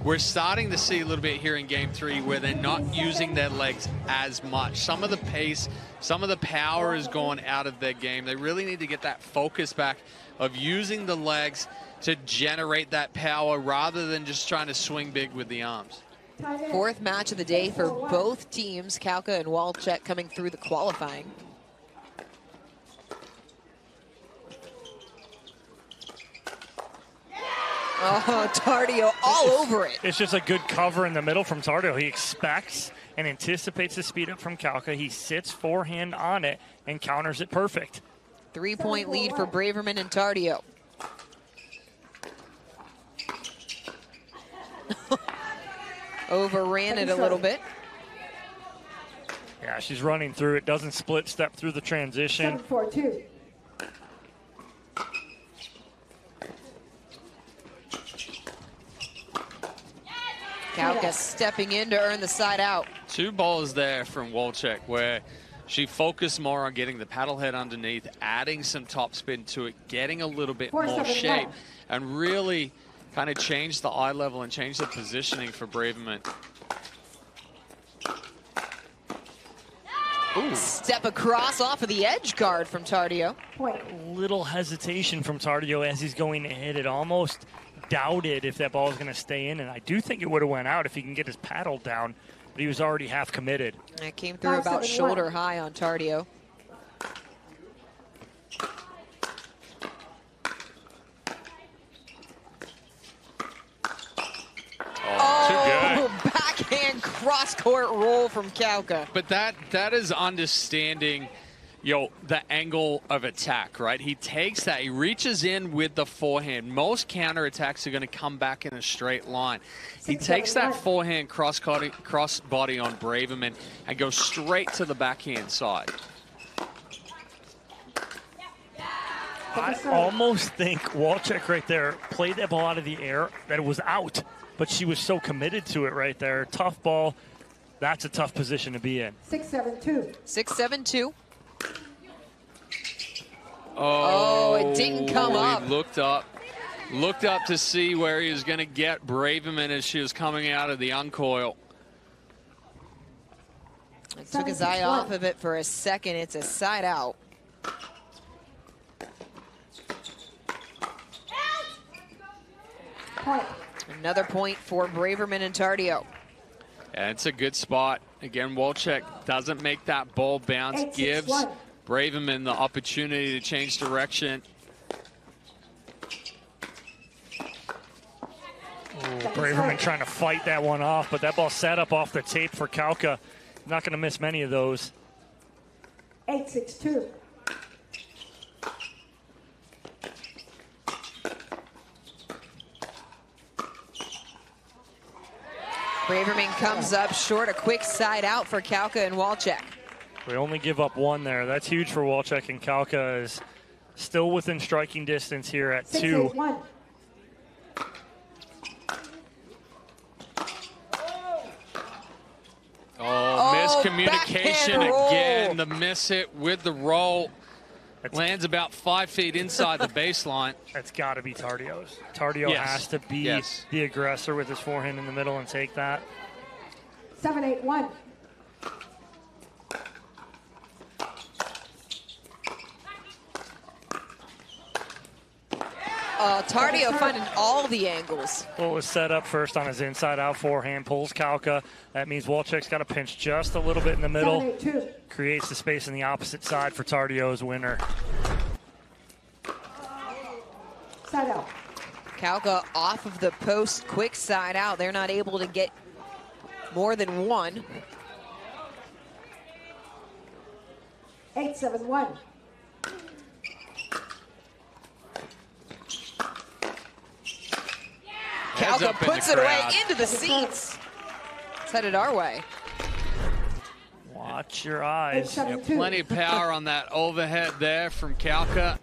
We're starting to see a little bit here in game 3 where they're not using their legs as much. Some of the pace, some of the power is gone out of their game. They really need to get that focus back of using the legs to generate that power rather than just trying to swing big with the arms. 4th match of the day for both teams, Kawka and Walczak coming through the qualifying. Oh, Tardio all over it. It's just a good cover in the middle from Tardio. He expects and anticipates the speed up from Kawka. He sits forehand on it and counters it perfect. 3-point lead for Braverman and Tardio. Overran it a little bit. Yeah, she's running through it. Doesn't split step through the transition. 7-4-2. Kawka stepping in to earn the side out. 2 balls there from Walczak where she focused more on getting the paddle head underneath, adding some topspin to it, getting a little bit more shape, and really kind of changed the eye level and changed the positioning for Braverman. Ooh. Step across off of the edge guard from Tardio. Little hesitation from Tardio as he's going to hit it. Almost doubted if that ball was going to stay in, and I do think it would have went out if he can get his paddle down, but he was already half committed. And it came through about shoulder high on Tardio. Backhand cross-court roll from Kawka. But that is understanding, the angle of attack, right? He takes that, he reaches in with the forehand. Most counterattacks are going to come back in a straight line. He takes that forehand cross-body on Braverman and goes straight to the backhand side. I almost think Walczak right there played that ball out of the air, that it was out, but she was so committed to it right there. Tough ball. That's a tough position to be in. 6-7-2. 6-7-2. Oh, it didn't come up. He looked up to see where he was going to get Braverman as she was coming out of the uncoil. Took his eye off of it for a second. It's a side out. Point. Another point for Braverman and Tardio. Yeah, it's a good spot. Again, Walczak doesn't make that ball bounce, gives Braverman the opportunity to change direction. Braverman trying to fight that one off, but that ball set up off the tape for Kawka. Not going to miss many of those. 8-6-2. Braverman comes up short, a quick side out for Kawka and Walczak. We only give up one there. That's huge for Walczak, and Kawka is still within striking distance here at 2. 6-8-1. Miscommunication again. The miss hit with the roll. Lands about 5 feet inside the baseline. That's got to be Tardio's. Tardio has to be the aggressor with his forehand in the middle and take that. 7-8-1. Tardio finding all the angles. Well, it was set up first on his inside-out forehand, pulls Kawka. That means Walczak's got to pinch just a little bit in the middle. 7-8-2. Creates the space on the opposite side for Tardio's winner. Side out. Kawka off of the post, quick side out. They're not able to get more than one. 8-7-1. Kawka puts it away into the seats. It's headed our way. Watch your eyes. Yeah, plenty of power on that overhead there from Kawka.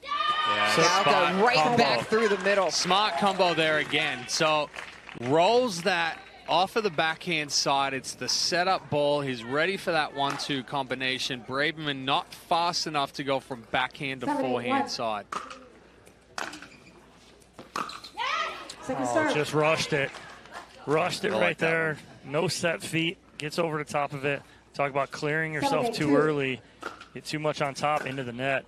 Kawka right back through the middle. Smart combo there again. So rolls that off of the backhand side. It's the setup ball. He's ready for that 1-2 combination. Braverman not fast enough to go from backhand to forehand side. Just rushed it. Rushed it right there. One. No set feet. Gets over the top of it. Talk about clearing yourself too early. Get too much on top into the net.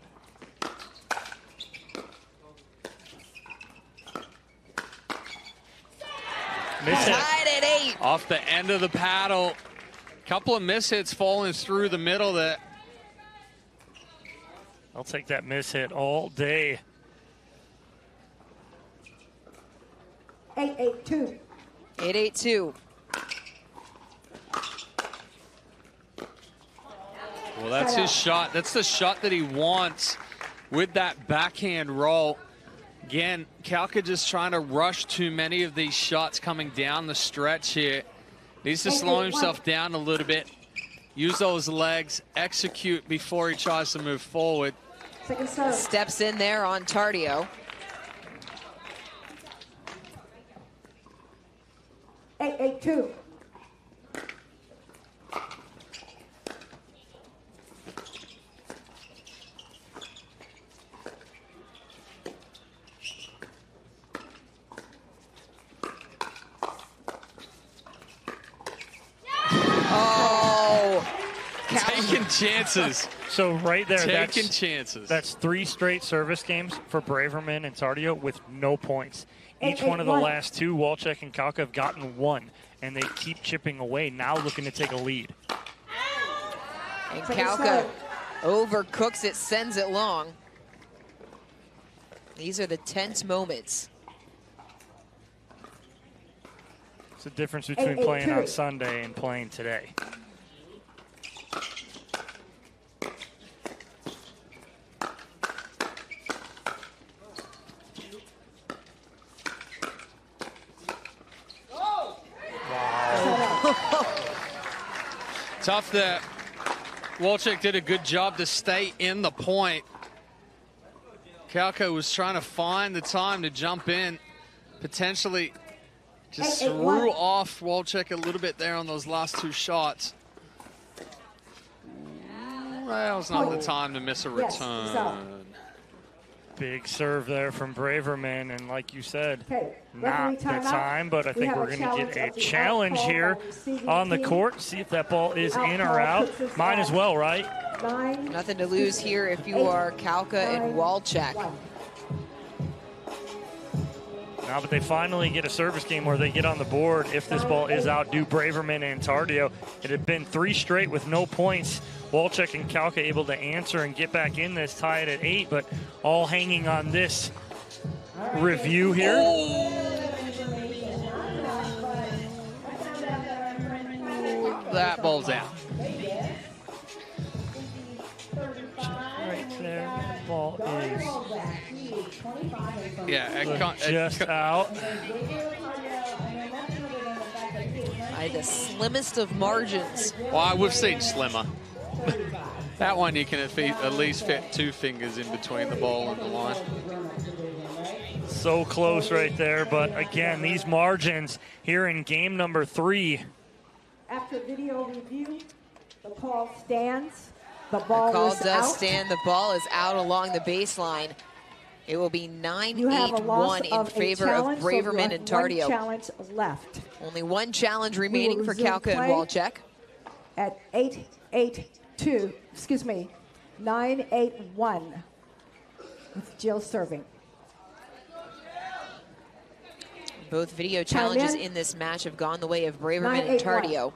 Tied at 8. Off the end of the paddle. Couple of miss hits falling through the middle there. I'll take that miss hit all day. 8-8-2. 8-8-2. Well, that's his shot. That's the shot that he wants with that backhand roll. Again, Kawka just trying to rush too many of these shots coming down the stretch here. Needs to slow himself down a little bit. Use those legs, execute before he tries to move forward. Steps in there on Tardio. 8-8-2. Taking chances. So right there, Taking chances. That's 3 straight service games for Braverman and Tardio with no points. Each one of the last 2, Walczak and Kawka, have gotten 1, and they keep chipping away, now looking to take a lead. And Kawka overcooks it, sends it long. These are the tense moments. It's the difference between playing on Sunday and playing today. Tough that Walczak did a good job to stay in the point. Kawka was trying to find the time to jump in, potentially just threw off Walczak a little bit there on those last 2 shots. That was not the time to miss a return. Big serve there from Braverman, and like you said, not the time, but I think we're going to get a challenge here on the court. See if that ball is in or out. Mine as well, right? Nothing to lose here if you are Kawka and Walczak. Now, but they finally get a service game where they get on the board. If this ball is out, do Braverman and Tardio. It had been 3 straight with no points. Walczak and Kawka able to answer and get back in this, tie it at 8, but all hanging on this review here. That ball's out. Right there, ball is just out. By the slimmest of margins. Well, we've seen slimmer. That one you can at least fit 2 fingers in between the ball and the line. So close right there, but again, these margins here in game number 3. After video review, the call stands. The ball does stand. The ball is out along the baseline. It will be 9-8-1 in favor of Braverman and Tardio. 1 challenge left. Only 1 challenge remaining for Kawka and Walczak. At 8-8-2, excuse me, 9-8-1 with Jill serving. Both video challenges in this match have gone the way of Braverman and Tardio.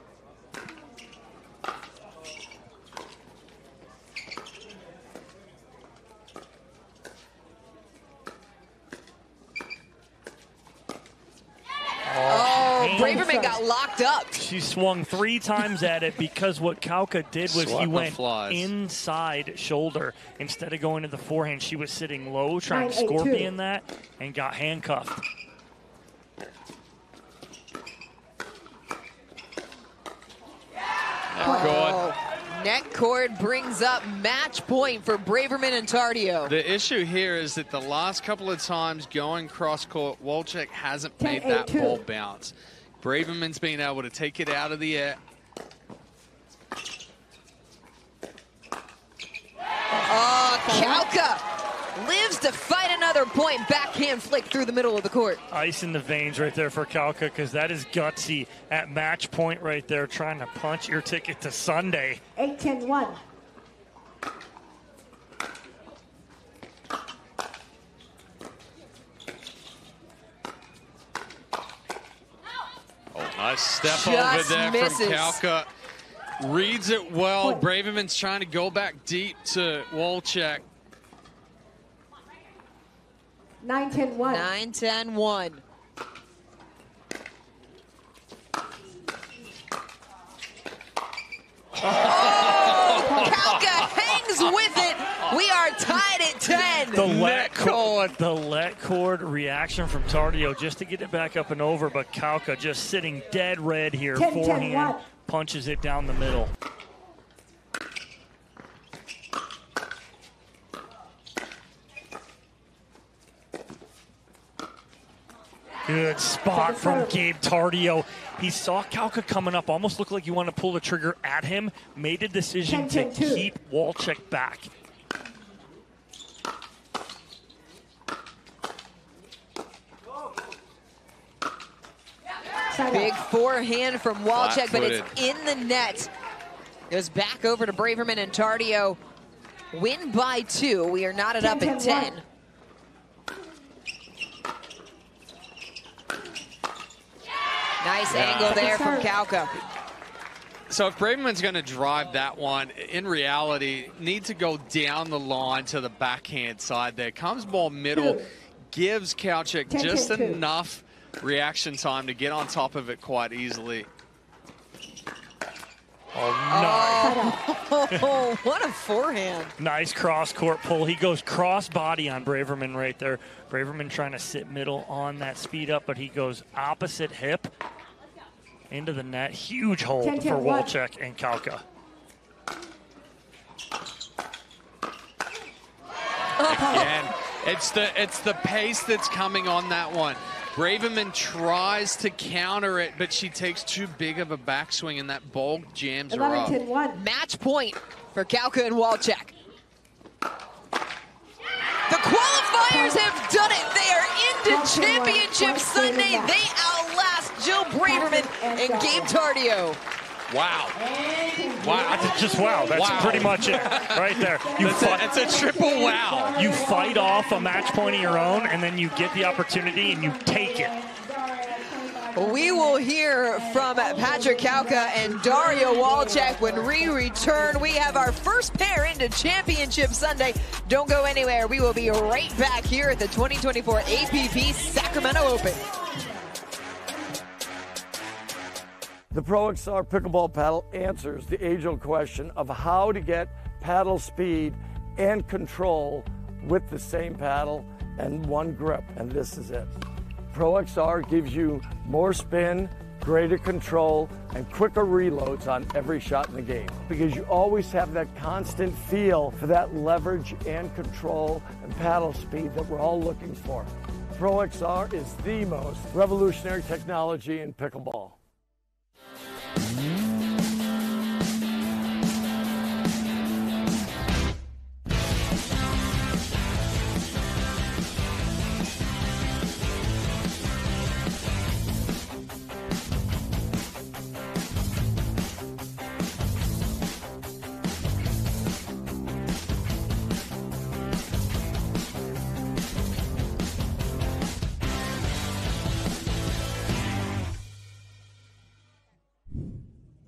Braverman got locked up. She swung 3 times at it because what Kawka did was he went inside shoulder. Instead of going to the forehand, she was sitting low, trying to scorpion that, and got handcuffed. Net cord brings up match point for Braverman and Tardio. The issue here is that the last couple of times going cross court, Walczak hasn't made that ball bounce. Braverman's been able to take it out of the air. Kawka lives to fight another point. Backhand flick through the middle of the court. Ice in the veins right there for Kawka, because that is gutsy at match point right there, trying to punch your ticket to Sunday. 8-10-1. Nice step over there from Kawka. Reads it well. Braverman's trying to go back deep to Walczak. 9-10-1. 9-10-1. Kawka hangs with it. We are tied at 10. The let cord reaction from Tardio just to get it back up and over, but Kawka just sitting dead red here. 10, forehand 10, punches it down the middle. Good spot from Gabe Tardio. He saw Kawka coming up, almost looked like he wanted to pull the trigger at him, made a decision to keep Walczak back. Big forehand from Walczak, but it's in the net. Goes back over to Braverman and Tardio. Win by 2. We are knotted up at 10. Nice angle there from Kawka. So if Braverman's going to drive that one, in reality, need to go down the line to the backhand side there. Comes ball middle, gives Walczak just enough reaction time to get on top of it quite easily. Oh, no. Oh, what a forehand. Nice cross-court pull. He goes cross-body on Braverman right there. Braverman trying to sit middle on that speed up, but he goes opposite hip into the net. Huge hold for Walczak and Kawka. Again, it's the pace that's coming on that one. Braverman tries to counter it, but she takes too big of a backswing, and that ball jams her up. Match point for Kawka and Walczak. The qualifiers have done it. They are into Championship Sunday. They outlast Jill Braverman and Gabe Tardio. Wow. Wow. Just wow. That's pretty much it right there. It's a triple wow. You fight off a match point of your own, and then you get the opportunity and you take it. We will hear from Patrick Kawka and Dario Walczak when we return. We have our first pair into Championship Sunday. Don't go anywhere. We will be right back here at the 2024 APP Sacramento Open. The Pro XR pickleball paddle answers the age-old question of how to get paddle speed and control with the same paddle and one grip, and this is it. Pro XR gives you more spin, greater control, and quicker reloads on every shot in the game, because you always have that constant feel for that leverage and control and paddle speed that we're all looking for. Pro XR is the most revolutionary technology in pickleball.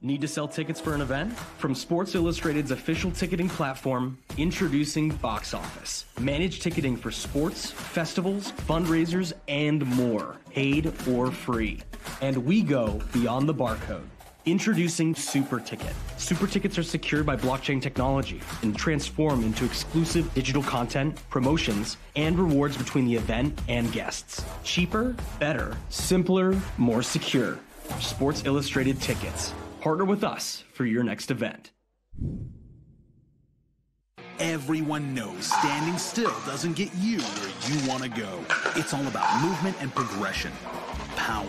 Need to sell tickets for an event? From Sports Illustrated's official ticketing platform, introducing Box Office. Manage ticketing for sports, festivals, fundraisers, and more, paid or free. And we go beyond the barcode. Introducing Super Ticket. Super Tickets are secured by blockchain technology and transform into exclusive digital content, promotions, and rewards between the event and guests. Cheaper, better, simpler, more secure. Sports Illustrated Tickets. Partner with us for your next event. Everyone knows standing still doesn't get you where you want to go. It's all about movement and progression, power,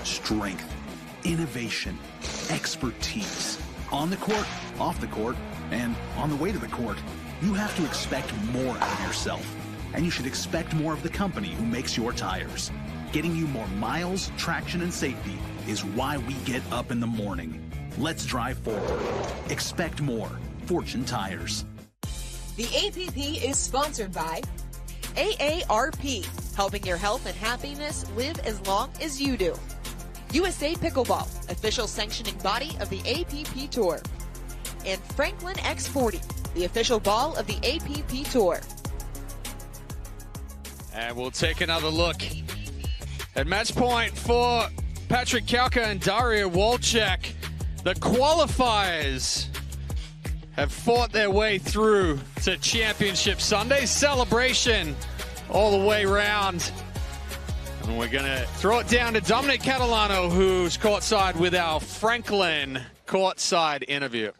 strength, innovation, expertise. On the court, off the court, and on the way to the court, you have to expect more out of yourself. And you should expect more of the company who makes your tires. Getting you more miles, traction, and safety is why we get up in the morning. Let's drive forward. Expect more. Fortune Tires. The APP is sponsored by AARP, helping your health and happiness live as long as you do. USA Pickleball, official sanctioning body of the APP Tour. And Franklin X40, the official ball of the APP Tour. And we'll take another look at match point for Patrick Kawka and Dario Walczak. The qualifiers have fought their way through to Championship Sunday. Celebration all the way round. And we're going to throw it down to Dominic Catalano, who's courtside with our Franklin courtside interview.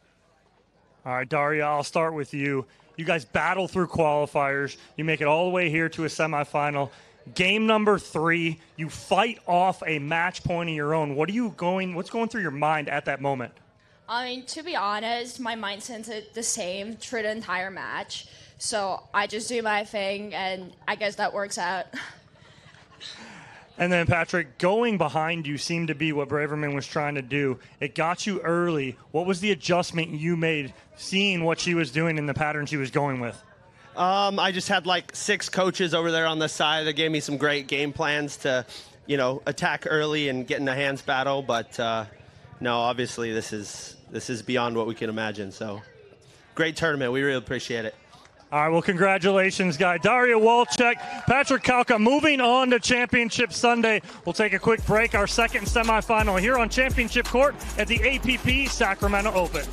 All right, Dario, I'll start with you. You guys battle through qualifiers. You make it all the way here to a semifinal. Game number 3, you fight off a match point of your own. What's going through your mind at that moment? I mean, to be honest, my mindset's the same through the entire match. So I just do my thing, and I guess that works out. And then, Patrick, going behind you seemed to be what Braverman was trying to do. It got you early. What was the adjustment you made, seeing what she was doing and the pattern she was going with? I just had like 6 coaches over there on the side that gave me some great game plans to, attack early and get in a hands battle. But no, obviously this is beyond what we can imagine. So great tournament. We really appreciate it. All right, well, congratulations, guy. Daria Walczak, Patrick Kawka moving on to Championship Sunday. We'll take a quick break. Our second semifinal here on Championship Court at the APP Sacramento Open.